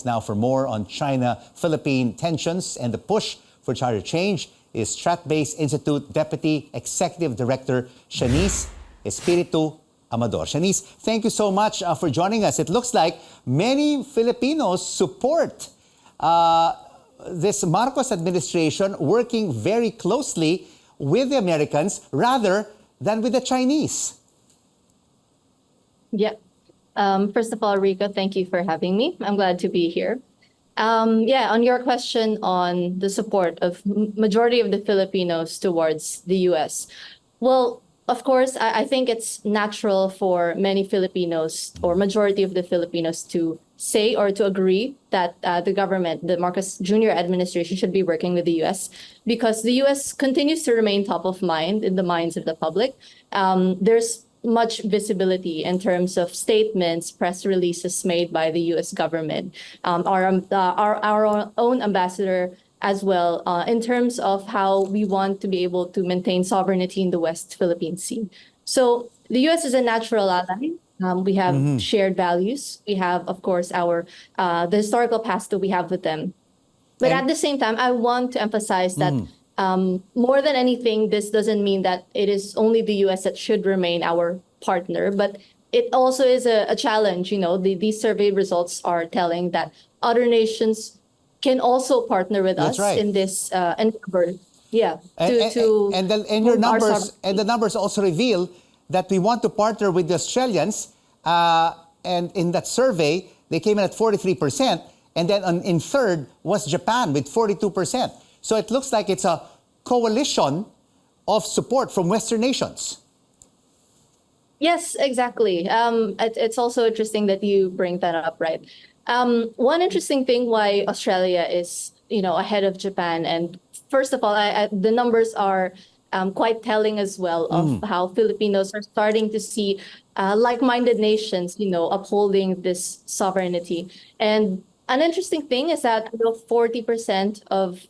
us now for more on China-Philippine tensions and the push for charter change is Stratbase Institute Deputy Executive Director Shanice Espiritu-Amador. Shanice, thank you so much for joining us. It looks like many Filipinos support this Marcos administration working very closely with the Americans rather than with the Chinese. Yeah. First of all, Rico, thank you for having me. I'm glad to be here. On your question on the support of majority of the Filipinos towards the U.S. Well, of course, I think it's natural for many Filipinos or majority of the Filipinos to say or to agree that the government, the Marcos Jr. administration should be working with the U.S. because the U.S. continues to remain top of mind in the minds of the public. There's much visibility in terms of statements, press releases made by the U.S. government, our own ambassador as well, in terms of how we want to be able to maintain sovereignty in the West Philippine Sea. So the U.S. is a natural ally. We have shared values. We have, of course, the historical past that we have with them. But at the same time, I want to emphasize that more than anything, this doesn't mean that it is only the U.S. that should remain our partner, but it also is a challenge. You know, these survey results are telling that other nations can also partner with us in this endeavor. Yeah, and the numbers also reveal that we want to partner with the Australians. And in that survey, they came in at 43%, and then in third was Japan with 42%. So it looks like it's a coalition of support from Western nations. Yes, exactly. It's also interesting that you bring that up, right? One interesting thing why Australia is, ahead of Japan, and first of all, the numbers are quite telling as well of how Filipinos are starting to see like-minded nations, upholding this sovereignty. And an interesting thing is that 40% of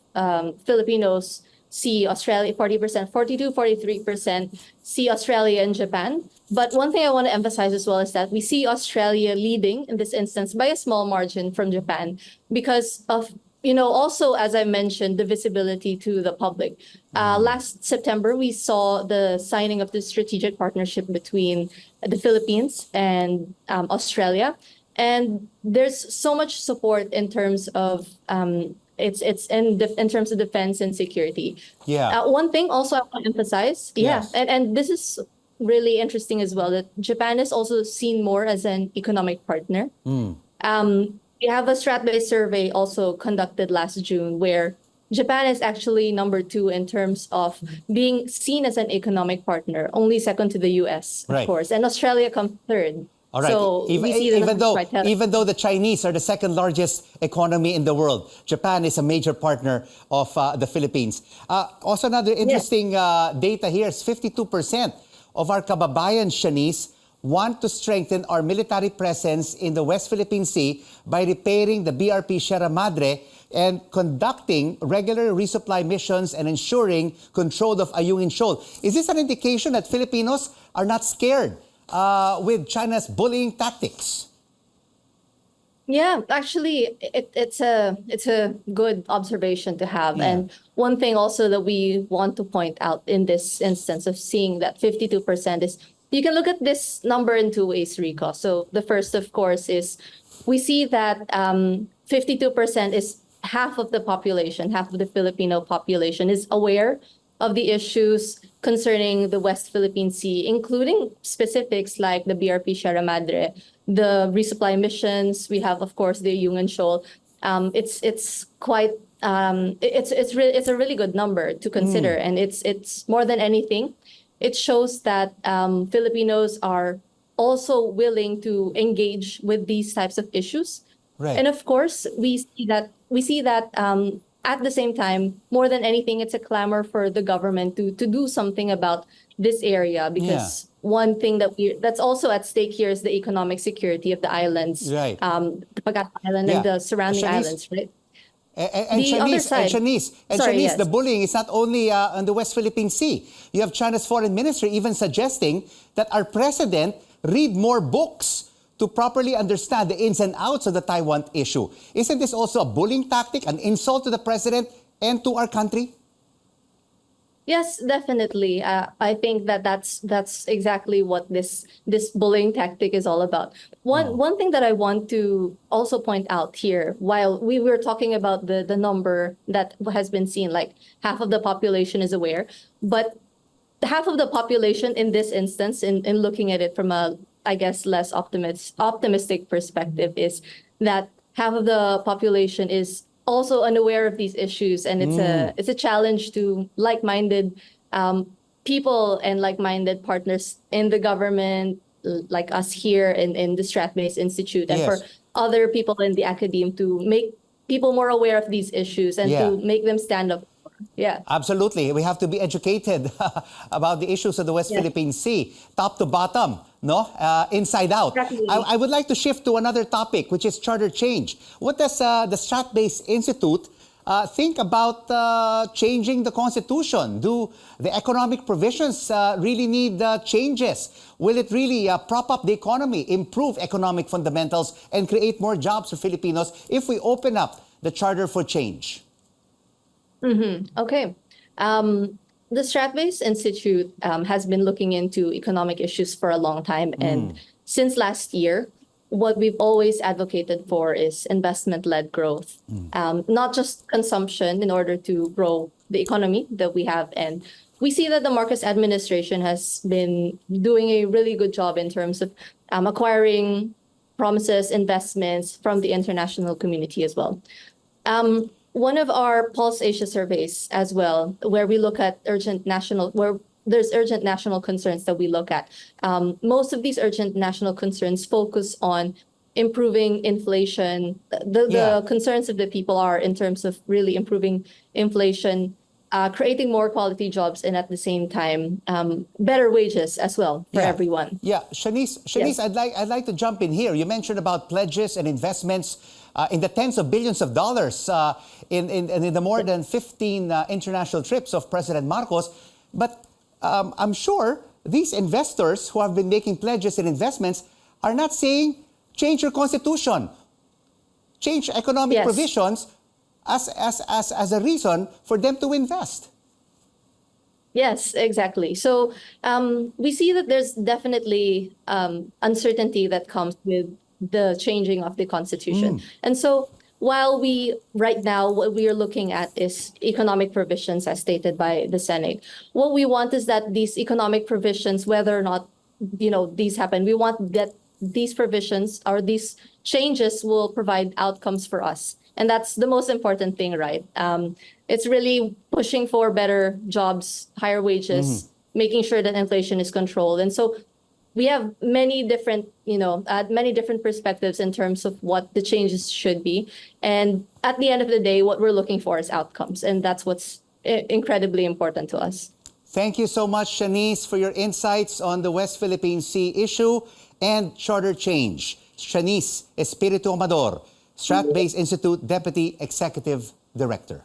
Filipinos see Australia, 40%, 42, 43% see Australia and Japan. But one thing I want to emphasize as well is that we see Australia leading in this instance by a small margin from Japan because of, also, as I mentioned, the visibility to the public. Last September, we saw the signing of the strategic partnership between the Philippines and Australia. And there's so much support in terms of it's in terms of defense and security. Yeah. One thing also I want to emphasize, and this is really interesting as well, that Japan is also seen more as an economic partner. We have a Stratbase survey also conducted last June where Japan is actually number 2 in terms of being seen as an economic partner, only second to the US, of course, and Australia comes third. All right. So even though the Chinese are the second largest economy in the world, Japan is a major partner of the Philippines. Also, another interesting data here is 52% of our kababayan, Shanice, want to strengthen our military presence in the West Philippine Sea by repairing the BRP Sierra Madre and conducting regular resupply missions and ensuring control of Ayungin Shoal. Is this an indication that Filipinos are not scared with China's bullying tactics? Yeah, actually, it's a good observation to have. And one thing also that we want to point out in this instance of seeing that 52% is, you can look at this number in 2 ways, Rico. So the first, of course, is we see that 52% is half of the population, half of the Filipino population is aware of the issues concerning the West Philippine Sea, including specifics like the BRP Sierra Madre, the resupply missions. We have, of course, the Ayungin Shoal. It's a really good number to consider, and it's more than anything, it shows that Filipinos are also willing to engage with these types of issues. Right. And of course, we see that at the same time, more than anything, it's a clamor for the government to do something about this area, because one thing that's also at stake here is the economic security of the islands, right? The Pagata Island and the surrounding islands, right? And Shanice, the bullying is not only on the West Philippine Sea. You have China's foreign ministry even suggesting that our president read more books to properly understand the ins and outs of the Taiwan issue. Isn't this also a bullying tactic, an insult to the president and to our country? Yes, definitely. I think that that's exactly what this bullying tactic is all about. One thing that I want to also point out here, while we were talking about the number that has been seen, like half of the population is aware, but half of the population in this instance, in looking at it from a, I guess, less optimistic perspective, is that half of the population is also unaware of these issues, and it's a challenge to like-minded people and like-minded partners in the government, like us here in the Stratbase Institute, and for other people in the academe to make people more aware of these issues and to make them stand up. Yeah, absolutely. We have to be educated about the issues of the West Philippine Sea, top to bottom, no, inside out. Exactly. I would like to shift to another topic, which is charter change. What does the Stratbase Institute think about changing the Constitution? Do the economic provisions really need changes? Will it really prop up the economy, improve economic fundamentals, and create more jobs for Filipinos if we open up the Charter for Change? Okay. The Stratbase Institute has been looking into economic issues for a long time. And since last year, what we've always advocated for is investment-led growth, not just consumption in order to grow the economy that we have. And we see that the Marcos administration has been doing a really good job in terms of acquiring promises, investments from the international community as well. One of our Pulse Asia surveys as well, where we look at where there's urgent national concerns that we look at. Most of these urgent national concerns focus on improving inflation. The concerns of the people are in terms of really improving inflation, creating more quality jobs, and at the same time, better wages as well for everyone. Yeah, Shanice, yes. I'd like to jump in here. You mentioned about pledges and investments in the tens of billions of dollars in the more than 15 international trips of President Marcos. But I'm sure these investors who have been making pledges and investments are not saying, change your constitution, change economic provisions as a reason for them to invest. Yes, exactly. So we see that there's definitely uncertainty that comes with the changing of the Constitution. And so while right now, what we are looking at is economic provisions as stated by the Senate, what we want is that these economic provisions, whether or not, these happen, we want that these provisions or these changes will provide outcomes for us. And that's the most important thing, right? It's really pushing for better jobs, higher wages, making sure that inflation is controlled. And so we have many different, many different perspectives in terms of what the changes should be. And at the end of the day, what we're looking for is outcomes. And that's what's incredibly important to us. Thank you so much, Shanice, for your insights on the West Philippine Sea issue and charter change. Shanice Espiritu-Amador, Stratbase Institute Deputy Executive Director.